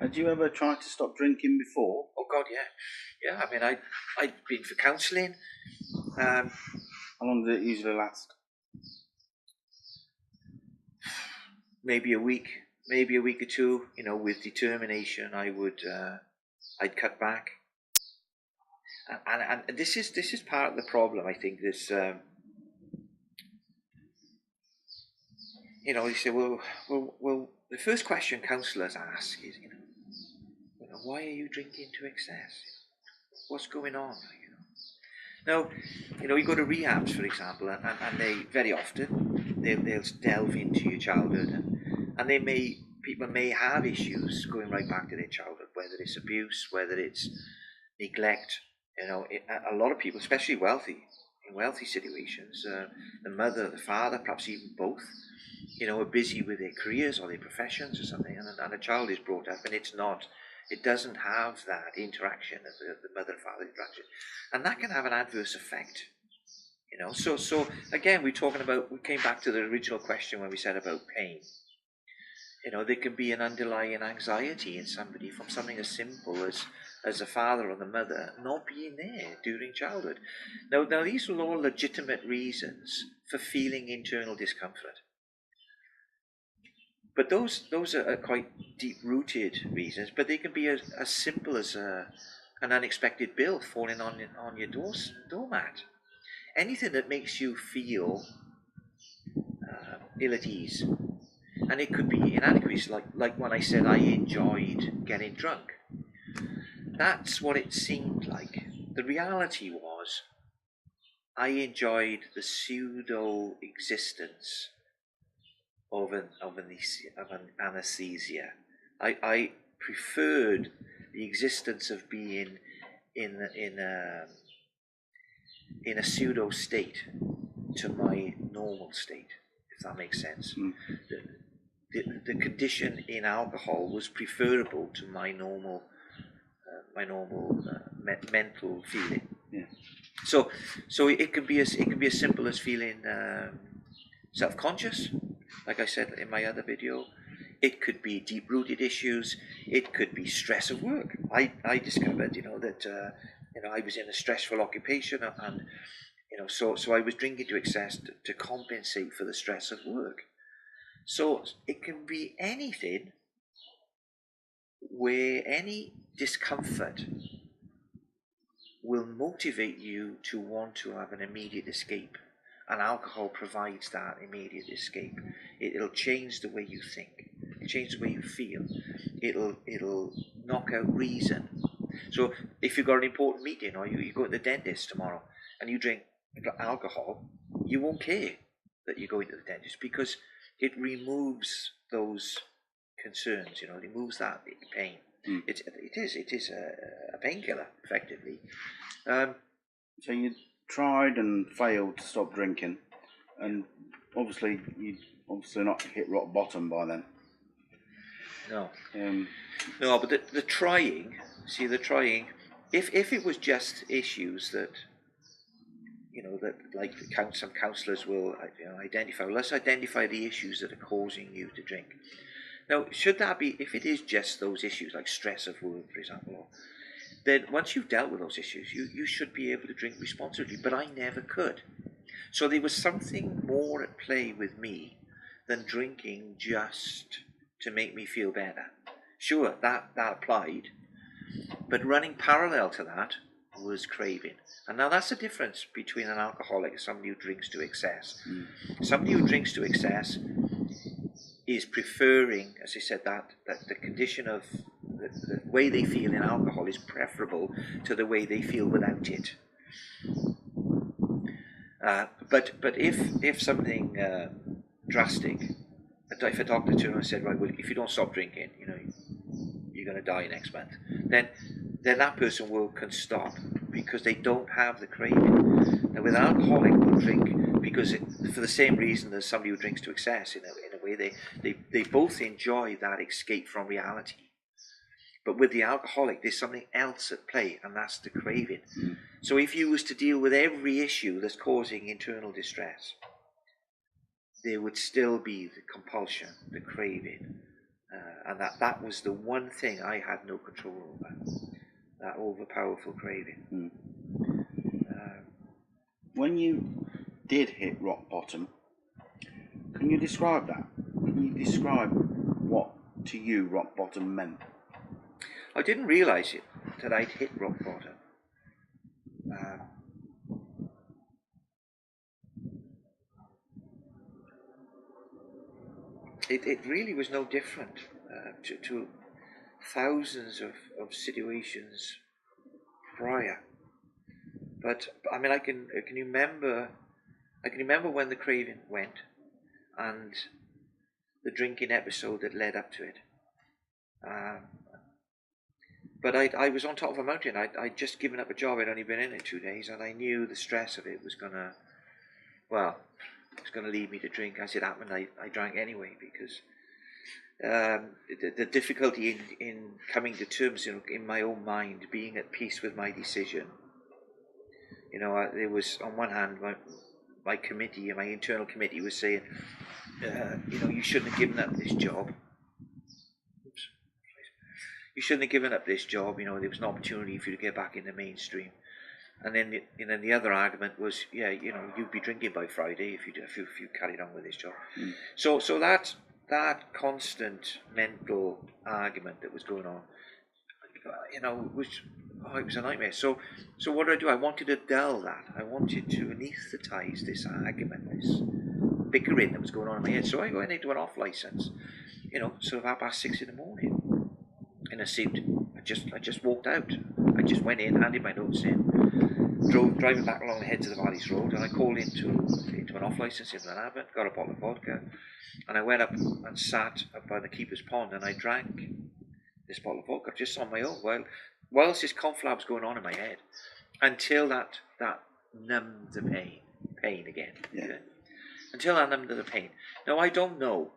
Had you ever tried to stop drinking before? Oh God, yeah. I mean, I'd been for counselling. How long did it usually last? Maybe a week or two. You know, with determination, I'd cut back. And this is part of the problem. I think this. You know, you say, well. The first question counsellors ask is, why are you drinking to excess? What's going on? Now, you go to rehabs, for example, and they very often they'll delve into your childhood, and people may have issues going right back to their childhood, whether it's abuse, whether it's neglect. A lot of people, especially in wealthy situations, the mother, the father, perhaps even both, are busy with their careers or their professions or something, and a child is brought up and it doesn't have that interaction of the mother and father interaction, and that can have an adverse effect. So again, we came back to the original question when we said about pain. There can be an underlying anxiety in somebody from something as simple as the father or the mother not being there during childhood. Now these are all legitimate reasons for feeling internal discomfort. But those are quite deep-rooted reasons, but they can be as simple as an unexpected bill falling on your doormat. Anything that makes you feel ill at ease. And it could be inadequacies, like when I said I enjoyed getting drunk. That's what it seemed like. The reality was I enjoyed the pseudo-existence of an anesthesia. I preferred the existence of being in a pseudo state to my normal state, if that makes sense. The condition in alcohol was preferable to my normal mental feeling. Yeah. So it can be as simple as feeling self-conscious, like I said in my other video. It could be deep-rooted issues. It could be stress of work. I discovered, that I was in a stressful occupation, and so I was drinking to excess to compensate for the stress of work. So it can be anything where any discomfort will motivate you to want to have an immediate escape. And alcohol provides that immediate escape. It'll change the way you think. It'll change the way you feel. It'll knock out reason. So if you've got an important meeting, or you go to the dentist tomorrow and you drink alcohol, you won't care that you're going to the dentist, because it removes those concerns. It removes that pain. It is a painkiller, effectively. So you tried and failed to stop drinking, and obviously you'd not hit rock bottom by then. No. No, but the trying. If it was just issues that, that like some counsellors will identify. Well, let's identify the issues that are causing you to drink. Now, should that be, if it is just those issues like stress of work, for example, then once you've dealt with those issues, you should be able to drink responsibly. But I never could. So there was something more at play with me than drinking just to make me feel better. Sure, that applied, but running parallel to that was craving. And now that's the difference between an alcoholic and somebody who drinks to excess. Somebody who drinks to excess is preferring, as I said, that the condition of the way they feel in alcohol is preferable to the way they feel without it. But if something drastic, if a doctor turned and said, right, well, if you don't stop drinking, you're going to die next month, then that person can stop because they don't have the craving. Now, with an alcoholic, will drink because for the same reason as somebody who drinks to excess. In a way, they both enjoy that escape from reality. But with the alcoholic, there's something else at play, and that's the craving. So if you was to deal with every issue that's causing internal distress, there would still be the compulsion, the craving, And that was the one thing I had no control over, that overpowerful craving. When you did hit rock bottom, can you describe that? Can you describe what to you rock bottom meant? I didn't realise it, that I'd hit rock bottom. It really was no different to thousands of situations prior. But I mean, I can remember when the craving went, and the drinking episode that led up to it. But I was on top of a mountain. I'd just given up a job. I'd only been in it 2 days, and I knew the stress of it was gonna lead me to drink. As it happened, I drank anyway, because the difficulty in coming to terms in my own mind, being at peace with my decision. There was, on one hand, my committee, my internal committee was saying, you shouldn't have given up this job. You shouldn't have given up this job. There was an opportunity for you to get back in the mainstream. And then, the other argument was, you'd be drinking by Friday if you carried on with this job. So that constant mental argument that was going on, it was a nightmare. So what did I do? I wanted to dull that. I wanted to anaesthetise this argument, this bickering that was going on in my head. So I went into an off licence, sort of 6:30 in the morning, in a suit. I just walked out. I just went in, handed my notes in, driving back along the Heads of the Valleys road, and I called into an off licence in Glenavon, got a bottle of vodka, and I went up and sat up by the keeper's pond, and I drank this bottle of vodka just on my own, whilst this conflab was going on in my head, until that numbed the pain again. Yeah. Until I numbed the pain. Now, I don't know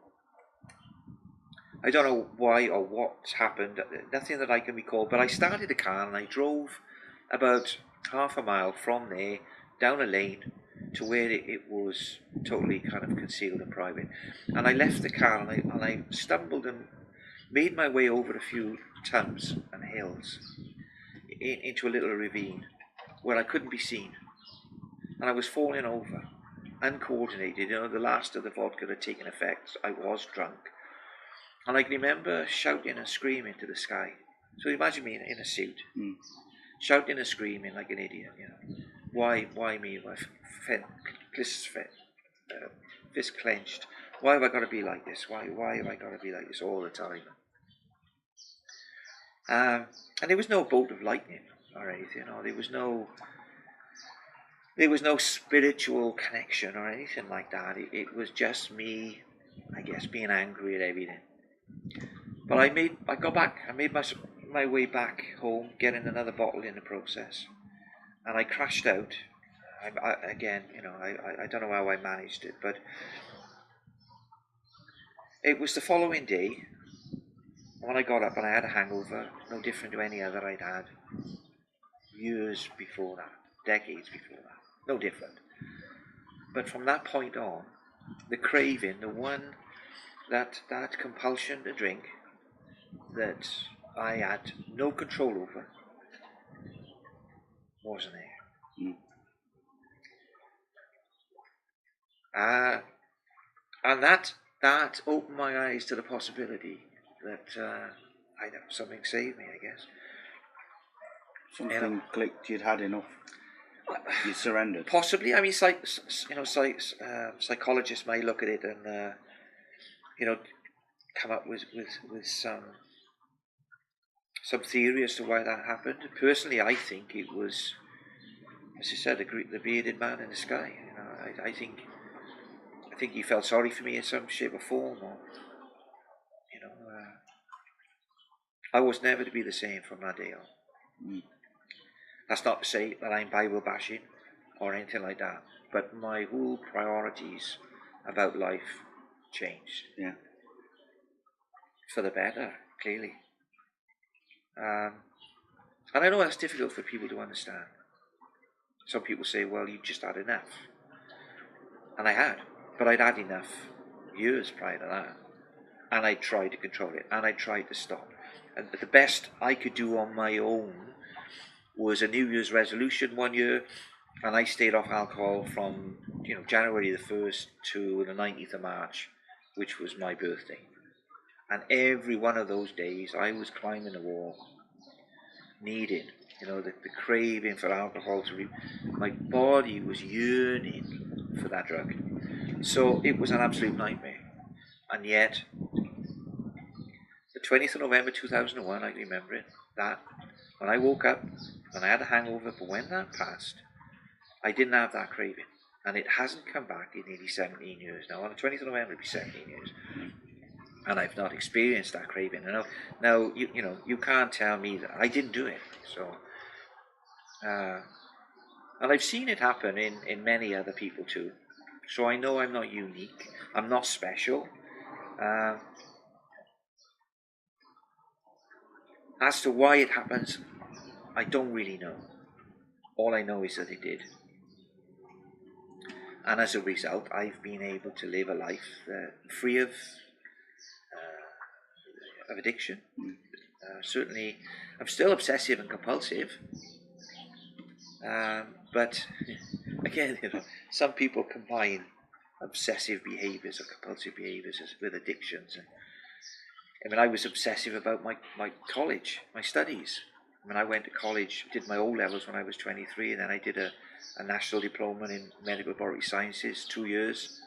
why or what happened, nothing that I can recall, but I started the car and I drove about half a mile from there, down a lane, to where it was totally kind of concealed and private. And I left the car and I stumbled and made my way over a few tums and hills into a little ravine where I couldn't be seen. And I was falling over, uncoordinated. The last of the vodka had taken effect. I was drunk. And I can remember shouting and screaming to the sky. So imagine me in a suit, shouting and screaming like an idiot. Why me? My fist clenched. Why have I got to be like this? Why have I got to be like this all the time? And there was no bolt of lightning or anything. There was no spiritual connection or anything like that. It was just me, I guess, being angry at everything. But I made my way back home, getting another bottle in the process, and I crashed out. I don't know how I managed it, but it was the following day when I got up and I had a hangover, no different to any other I'd had years before that, decades before that, no different. But from that point on, the craving, the one, that compulsion to drink that I had no control over, wasn't there. And that opened my eyes to the possibility that I'd have something save me, I guess. Something clicked, you'd had enough. You surrendered. Possibly. I mean, psychologists may look at it and come up with some theory as to why that happened. Personally, I think it was, as you said, the bearded man in the sky. I think he felt sorry for me in some shape or form, or I was never to be the same from that day on. That's not to say that I'm Bible bashing or anything like that, but my whole priorities about life changed. Yeah. For the better, clearly. And I know that's difficult for people to understand. Some people say, well, you've just had enough. And I had, but I'd had enough years prior to that. and I tried to control it, and I tried to stop. And the best I could do on my own was a New Year's resolution one year, and I stayed off alcohol from January the 1st to the 19th of March, which was my birthday. And every one of those days I was climbing the wall, needing, the craving for alcohol my body was yearning for that drug. So it was an absolute nightmare. And yet, the 20th of November 2001, I remember it, that when I woke up, when I had a hangover, but when that passed, I didn't have that craving. And it hasn't come back in nearly 17 years now. On the 20th of November, it'll be 17 years. And I've not experienced that craving. Now you can't tell me that I didn't do it. So, and I've seen it happen in many other people too. So I know I'm not unique. I'm not special. As to why it happens, I don't really know. All I know is that it did. And as a result, I've been able to live a life free of addiction. Certainly, I'm still obsessive and compulsive. But again, some people combine obsessive behaviours or compulsive behaviours with addictions. I was obsessive about my college, my studies. I went to college, did my O-levels when I was 23, and then I did a national diploma in medical laboratory sciences, 2 years.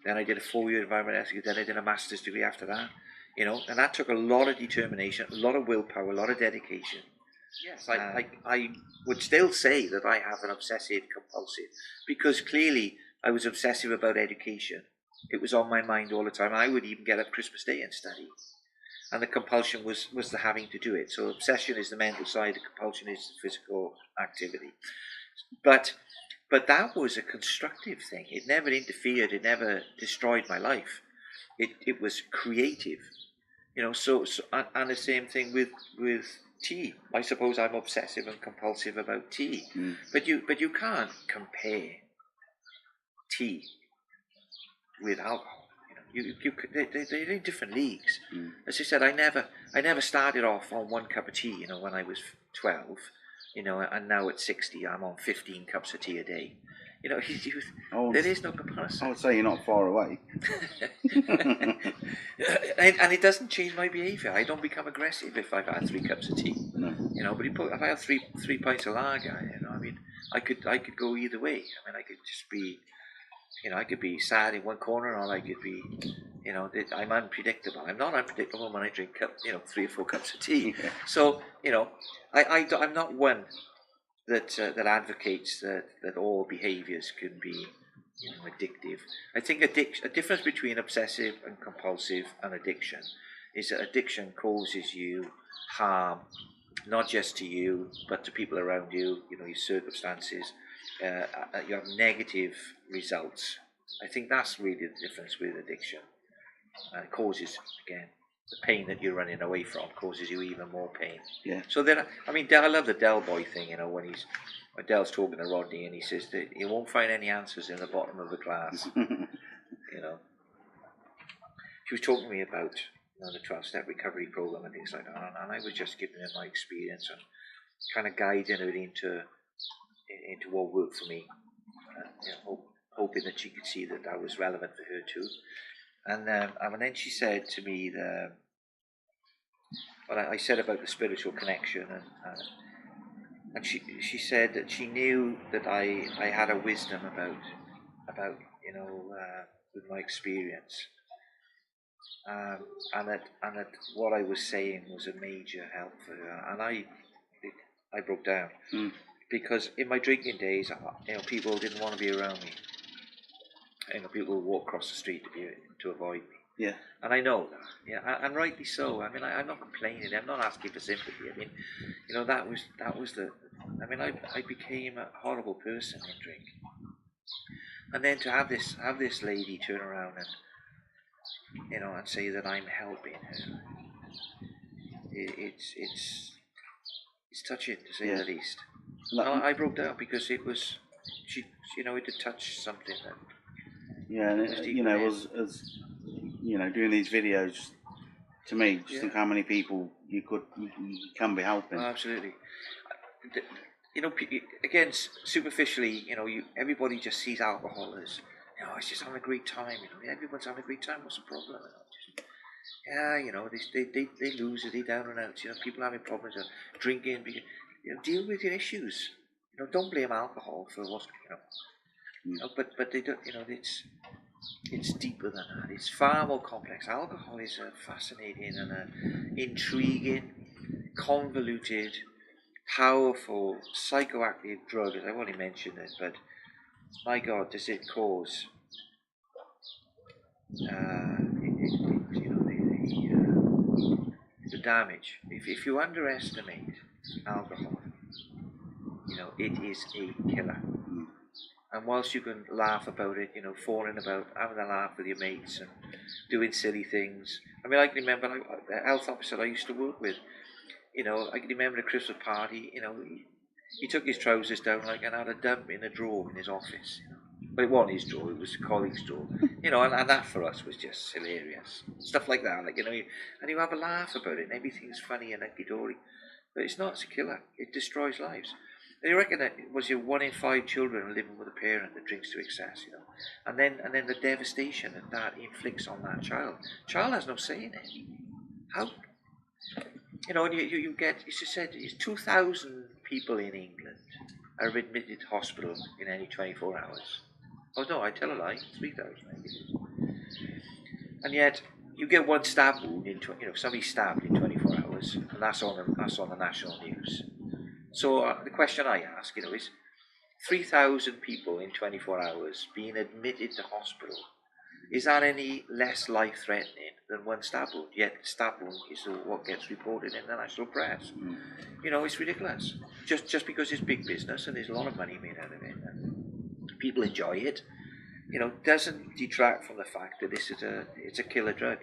Then I did a 4-year environmental ethics, then I did a master's degree after that. And that took a lot of determination, a lot of willpower, a lot of dedication. Yes, I would still say that I have an obsessive compulsive, because clearly I was obsessive about education. It was on my mind all the time. I would even get up Christmas Day and study. And the compulsion was the having to do it. So obsession is the mental side, the compulsion is the physical activity. But that was a constructive thing. It never interfered, it never destroyed my life. It was creative. So and the same thing with tea. I suppose I'm obsessive and compulsive about tea. But you can't compare tea with alcohol. They're in different leagues. As I said, I never started off on 1 cup of tea, when I was 12, and now at 60 I'm on 15 cups of tea a day. There is no comparison. I would say you're not far away. and it doesn't change my behaviour. I don't become aggressive if I've had 3 cups of tea. No. But if I have three pints of lager, I could go either way. I could just be, I could be sad in one corner, or I could be, I'm unpredictable. I'm not unpredictable when I drink 3 or 4 cups of tea. So, I'm not one that advocates that all behaviours can be addictive. I think a difference between obsessive and compulsive and addiction is that addiction causes you harm, not just to you, but to people around you, your circumstances. You have negative results. I think that's really the difference with addiction. And it causes, again, the pain that you're running away from causes you even more pain. Yeah. So then, I love the Del Boy thing, when Del's talking to Rodney and he says that you won't find any answers in the bottom of the glass. She was talking to me about the 12-step recovery program and things like that, and I was just giving her my experience and kind of guiding her into what worked for me, hoping that she could see that was relevant for her too. And then she said to me I said about the spiritual connection, and she said that she knew that I had a wisdom about with my experience, and that what I was saying was a major help for her, and I broke down. Because in my drinking days, people didn't want to be around me. People would walk across the street to avoid me. Yeah. And I know that. Yeah, and rightly so. I'm not complaining. I'm not asking for sympathy. That was the. I became a horrible person in drink. And then to have this lady turn around and say that I'm helping her, it's touching, to say the least. I broke down because it was, it did touch something that. Yeah, and as doing these videos To me, just think how many people you can be helping. Oh, absolutely. You know, again, superficially, everybody just sees alcohol as, it's just having a great time. Everyone's having a great time. What's the problem? They lose it, they down and out. People having problems with drinking. Deal with your issues. Don't blame alcohol for what's, but they don't. It's deeper than that. It's far more complex. Alcohol is a fascinating and a intriguing, convoluted, powerful, psychoactive drug. I've already mentioned it, but my God, does it cause the damage. If you underestimate alcohol, it is a killer. And whilst you can laugh about it, falling about, having a laugh with your mates and doing silly things. I mean, I can remember a health officer I used to work with, I can remember a Christmas party, he took his trousers down and had a dump in a drawer in his office. But it wasn't his drawer, it was a colleague's drawer. And that for us was just hilarious. Stuff like that, and you have a laugh about it and everything's funny and hunky-dory. But it's not, it's a killer. It destroys lives. They reckon that it was 1 in 5 children living with a parent that drinks to excess, and then the devastation that inflicts on that child. Child has no say in it. How? And you get, it's just said, 2,000 people in England are admitted to hospital in any 24 hours. Oh no, I tell a lie, 3,000 maybe. And yet, you get one stab wound in, somebody stabbed in 24 hours, and that's on the national news. So the question I ask, is 3,000 people in 24 hours being admitted to hospital, is that any less life-threatening than one stab wound? Yet stab wound is what gets reported in the national press. It's ridiculous. Just because it's big business and there's a lot of money made out of it, and people enjoy it, doesn't detract from the fact that it's a killer drug.